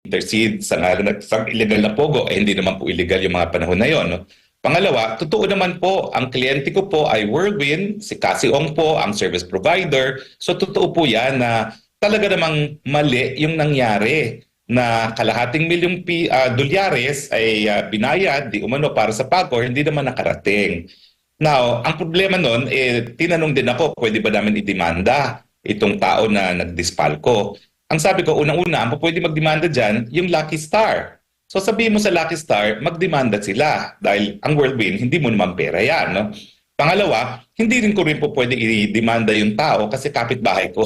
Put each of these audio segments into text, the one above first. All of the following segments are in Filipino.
intercede sa ngalan ng illegal na pogo, hindi naman po illegal yung mga panahon na yon, no? Pangalawa, totoo naman po, ang kliyente ko po ay Whirlwind, si Cassie Ong po, ang service provider. So totoo po yan na talaga namang mali yung nangyari na kalahating milyong dolyares ay binayad di umano para sa PAGCOR, hindi naman nakarating. Now, ang problema nun, tinanong din ako, pwede ba namin idemanda itong tao na nagdispalko? Ang sabi ko, unang-una, ang pwede magdemanda dyan, yung Lucky Star. So sabihin mo sa Lucky Star, magdemanda sila dahil ang Whirlwind, hindi mo naman pera yan. No? Pangalawa, hindi rin ko rin po pwede i-demanda yung tao kasi kapitbahay ko.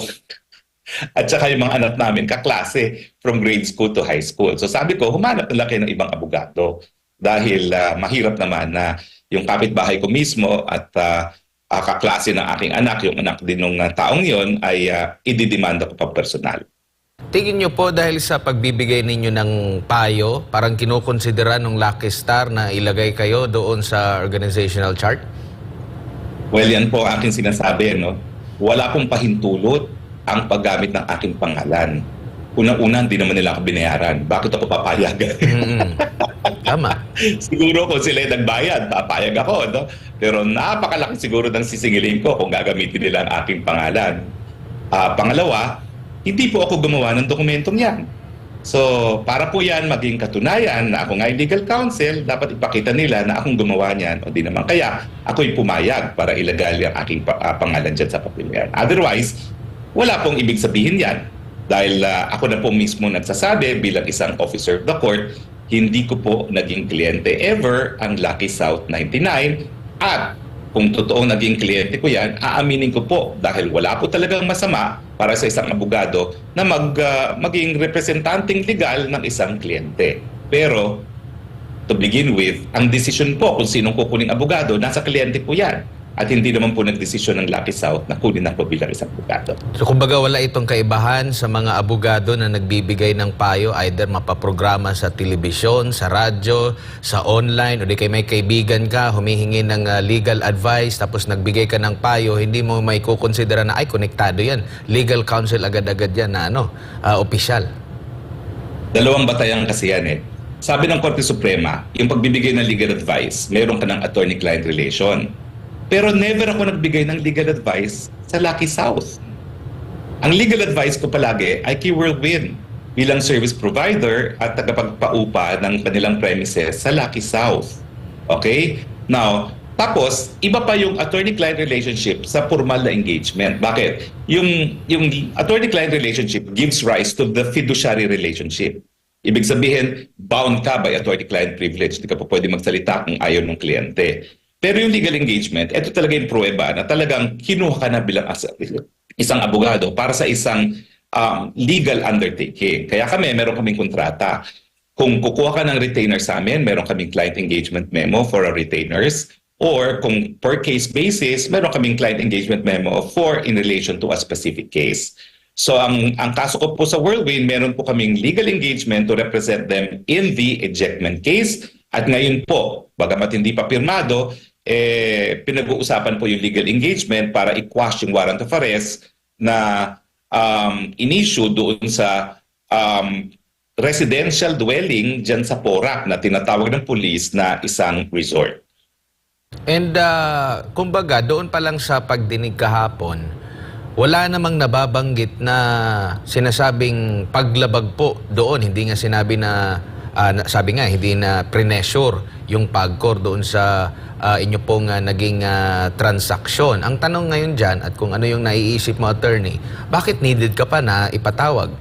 At saka yung mga anak namin, kaklase from grade school to high school. So sabi ko, humanap na kayo ng ibang abogado dahil mahirap naman na yung kapitbahay ko mismo at kaklase ng aking anak, yung anak din ng taong yon ay ididemanda ko pa personal. Tingin nyo po dahil sa pagbibigay ninyo ng payo, parang kinukonsidera ng Lucky Star na ilagay kayo doon sa organizational chart? Well, yan po aking sinasabi, no? Wala pong pahintulot ang paggamit ng aking pangalan. Unang-una, hindi naman nila ako binayaran. Bakit ako papayag? Tama. Siguro kung sila nagbayad, papayag ako. No? Pero napakalaki siguro ng sisingilin ko kung gagamitin nila ang aking pangalan. Pangalawa, hindi po ako gumawa ng dokumentong yan. So, para po yan maging katunayan na ako nga legal counsel, dapat ipakita nila na akong gumawa niyan o di naman. Kaya ako'y pumayag para ilagay ang aking pangalan dyan sa papel yan. Otherwise, wala pong ibig sabihin yan. Dahil ako na po mismo nagsasabi bilang isang officer of the court, hindi ko po naging kliyente ever ang Lucky South 99 at kung totoong naging kliyente ko yan, aaminin ko po dahil wala po talagang masama para sa isang abogado na maging representanteng legal ng isang kliyente. Pero, to begin with, ang desisyon po kung sinong kukuning abogado, nasa kliyente po yan. At hindi naman po nagdesisyon ng Lucky South na kunin ako bilang isang abogado. So kumbaga wala itong kaibahan sa mga abogado na nagbibigay ng payo, either mapaprograma sa telebisyon, sa radyo, sa online, o di kay may kaibigan ka, humihingi ng legal advice, tapos nagbigay ka ng payo, hindi mo may kukonsidera na ay konektado yan. Legal counsel agad-agad yan na opisyal. Dalawang batayan kasi yan eh. Sabi ng Korte Suprema, yung pagbibigay ng legal advice, meron ka ng attorney-client relation. Pero never ako nagbigay ng legal advice sa Lucky South. Ang legal advice ko palagi ay kay Whirlwind bilang service provider at tagapagpaupa ng kanilang premises sa Lucky South. Okay? Now, tapos, iba pa yung attorney-client relationship sa formal na engagement. Bakit? Yung attorney-client relationship gives rise to the fiduciary relationship. Ibig sabihin, bound ka by attorney-client privilege. Hindi ka pa pwede magsalita kung ayaw ng kliyente. Pero yung legal engagement, ito talaga yung pruweba na talagang kinuha ka na bilang isang abogado para sa isang legal undertaking. Kaya meron kaming kontrata. Kung kukuha ka ng retainer sa amin, meron kaming client engagement memo for our retainers. Or kung per case basis, meron kaming client engagement memo for in relation to a specific case. So ang kaso ko po sa Whirlwind, meron po kaming legal engagement to represent them in the ejectment case. At ngayon po, bagamat hindi pa pirmado, pinag-uusapan po yung legal engagement para i-quash yung warrant of arrest na in-issue doon sa residential dwelling dyan sa Porac na tinatawag ng police na isang resort. And kumbaga, doon pa lang sa pagdinig kahapon, wala namang nababanggit na sinasabing paglabag po doon. Hindi nga sinabi na sabi nga, hindi na pre-measure yung PAGCOR doon sa inyo pong naging transaksyon. Ang tanong ngayon dyan, at kung ano yung naiisip mo, attorney, bakit needed ka pa na ipatawag?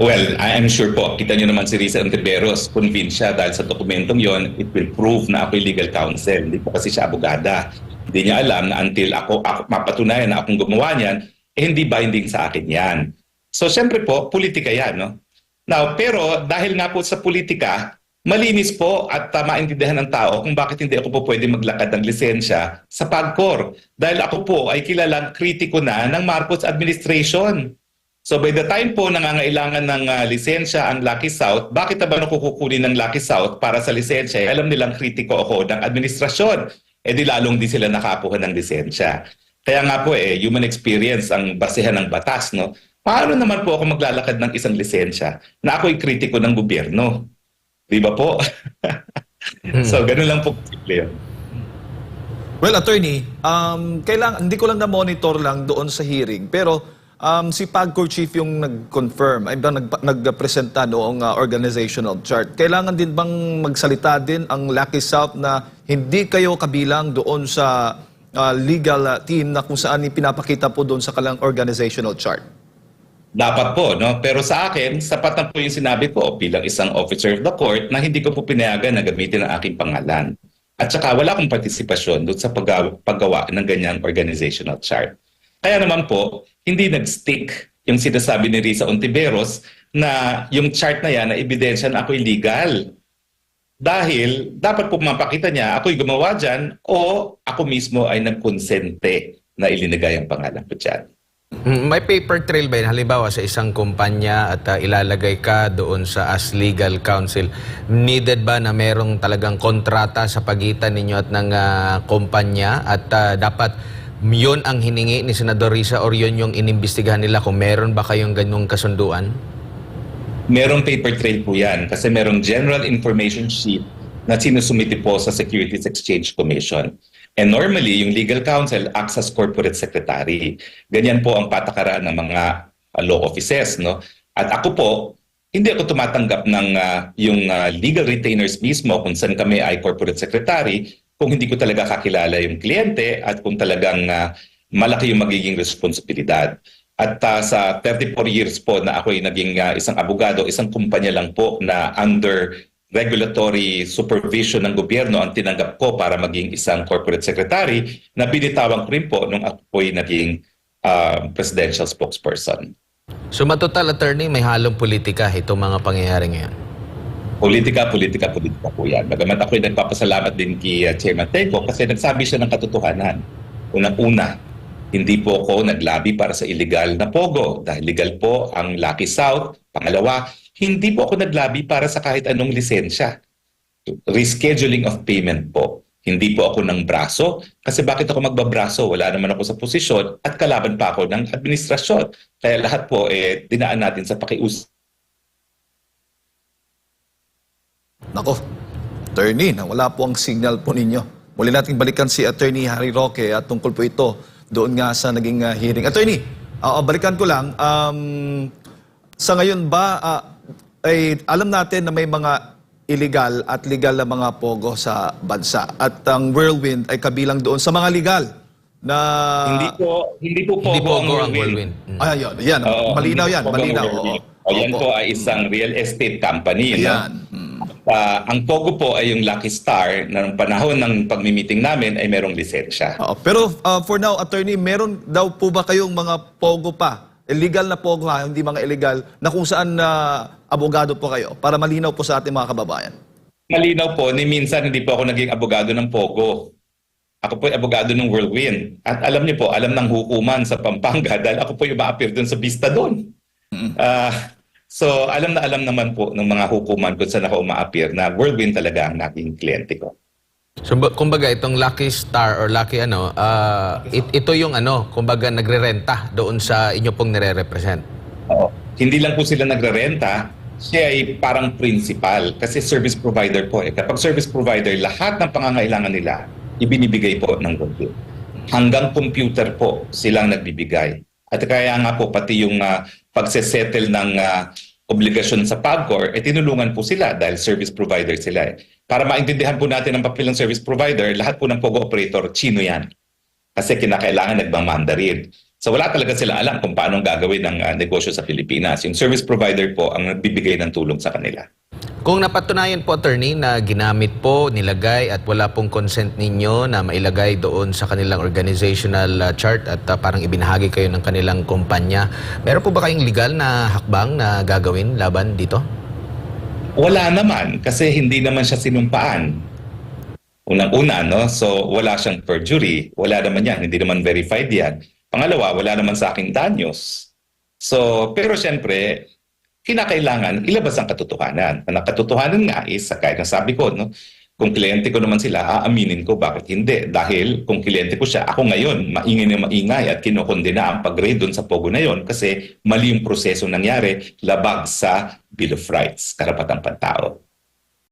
Well, I am sure po, kita nyo naman si Risa Antiveros, convinced siya dahil sa dokumentong yon, it will prove na ako'y legal counsel. Hindi po kasi siya abogada. Hindi niya alam na until ako mapatunayan na akong gumawa niyan, hindi binding sa akin yan. So, syempre po, politika yan, no? Now, pero dahil nga po sa politika, malinis po at maintindihan ng tao kung bakit hindi ako po pwede maglakad ng lisensya sa PAGCOR. Dahil ako po ay kilalang kritiko na ng Marcos administration. So by the time po nangangailangan ng lisensya ang Lucky South, bakit ba nakukunin ng Lucky South para sa lisensya? Alam nilang kritiko ako ng administrasyon. Di lalong di sila nakakuha ng lisensya. Kaya nga po human experience ang basehan ng batas, no? Paano naman po ako maglalakad ng isang lisensya na ako'y kritiko ng gobyerno? Di ba po? So, ganun lang po simple yun. Well, attorney, kailangan, hindi ko lang na-monitor lang doon sa hearing, pero si PAGCOR chief yung nag-confirm, ay ba nag-presenta noong organizational chart. Kailangan din bang magsalita din ang Lucky South na hindi kayo kabilang doon sa legal team na kung saan pinapakita po doon sa kalang organizational chart? Dapat po, no? Pero sa akin, sapat na po yung sinabi ko bilang isang officer of the court na hindi ko po pinayagan na gamitin ang aking pangalan. At saka wala akong partisipasyon doon sa paggawa ng ganyang organizational chart. Kaya naman po, hindi nag-stick yung sinasabi ni Risa Ontiveros na yung chart na yan na ebidensya na ako'y legal. Dahil dapat po mapakita niya ako'y gumawa dyan o ako mismo ay nagkonsente na ilinagay ang pangalan ko dyan. May paper trail ba yun? Halimbawa sa isang kumpanya at ilalagay ka doon sa as legal counsel. Needed ba na merong talagang kontrata sa pagitan ninyo at ng kumpanya at dapat yun ang hiningi ni Senador Risa or yun yung inimbestigahan nila kung meron ba kayong ganyong kasunduan? Merong paper trail po yan kasi merong general information sheet na sinusumiti po sa Securities Exchange Commission. And normally, yung legal counsel acts as corporate secretary. Ganyan po ang patakaran ng mga law offices, no? At ako po, hindi ako tumatanggap ng yung legal retainers mismo kung saan kami ay corporate secretary kung hindi ko talaga kakilala yung kliyente at kung talagang malaki yung magiging responsibilidad. At sa 34 years po na ako'y naging isang abogado, isang kumpanya lang po na under regulatory supervision ng gobyerno ang tinanggap ko para maging isang corporate secretary na binitawan ko rin po nung ako'y naging presidential spokesperson. So matotal attorney, may halong politika itong mga pangyayari ngayon? Politika po yan. Bagamat ako'y nagpapasalamat din kay Chairman Tenco kasi nagsabi siya ng katotohanan. Unang-una, hindi po ako naglabi para sa illegal na pogo dahil legal po ang Lucky South. Pangalawa, hindi po ako naglabi para sa kahit anong lisensya. Rescheduling of payment po. Hindi po ako ng braso. Kasi bakit ako magbabraso? Wala naman ako sa posisyon at kalaban pa ako ng administrasyon. Kaya lahat po dinaan natin sa pakiusap. Nako, attorney, wala po ang signal po ninyo. Muli nating balikan si Attorney Harry Roque at tungkol po ito doon nga sa naging hearing. Attorney, balikan ko lang, sa ngayon ba, ay alam natin na may mga illegal at legal na mga pogo sa bansa at ang Whirlwind ay kabilang doon sa mga legal na... Hindi po pogo ang Whirlwind. Ay, yan. Malinaw yan, malinaw. Yan po ay isang real estate company. Ayan. No? Ang pogo po ay yung Lucky Star na ng panahon ng pagmi-meeting namin ay merong lisensya. Pero for now, attorney, meron daw po ba kayong mga pogo pa? Illegal na pogo ha, hindi mga illegal, na kung saan abogado po kayo para malinaw po sa ating mga kababayan? Malinaw po, ni minsan hindi po ako naging abogado ng pogo. Ako po ay abogado ng Whirlwind. At alam niyo po, alam ng hukuman sa Pampanga dahil ako po yung ma-appear doon sa Vista doon. So, alam na alam naman po ng mga hukuman kung saan ako uma-appear na Whirlwind talaga ang naging kliyente ko. So, kumbaga, itong Lucky Star or Lucky ito yung kumbaga, nagre-renta doon sa inyo pong nire-represent. Oo. Hindi lang po sila nagre-renta, siya ay parang principal kasi service provider po. Kapag service provider, lahat ng pangangailangan nila, ibinibigay po ng Whirlwind. Hanggang computer po silang nagbibigay. At kaya nga po, pati yung pagsesettle ng obligasyon sa PAGCOR, tinulungan po sila dahil service provider sila. Para maintindihan po natin ang papel ng service provider, lahat po ng POGO operator, Chino yan. Kasi kinakailangan nagmamandarin. So wala talaga sila alam kung paano gagawin ng negosyo sa Pilipinas. Yung service provider po ang nagbibigay ng tulong sa kanila. Kung napatunayan po, attorney, na ginamit po, nilagay at wala pong consent ninyo na mailagay doon sa kanilang organizational chart at parang ibinahagi kayo ng kanilang kumpanya, meron po ba kayong legal na hakbang na gagawin laban dito? Wala naman kasi hindi naman siya sinumpaan. Unang-una, no? So wala siyang perjury. Wala naman yan. Hindi naman verified yan. Pangalawa, wala naman sa aking danyos. So, pero siyempre, kinakailangan ilabas ang katotohanan. Ang katotohanan nga is, kaya nasabi ko, no, Kung kliyente ko naman sila, aaminin ko bakit hindi. Dahil kung kliyente ko siya, ako ngayon, maingay na maingay at kinokondena ang pag-raid doon sa Pogo na yon kasi mali yung proseso nangyari, labag sa Bill of Rights, karapatang pantao.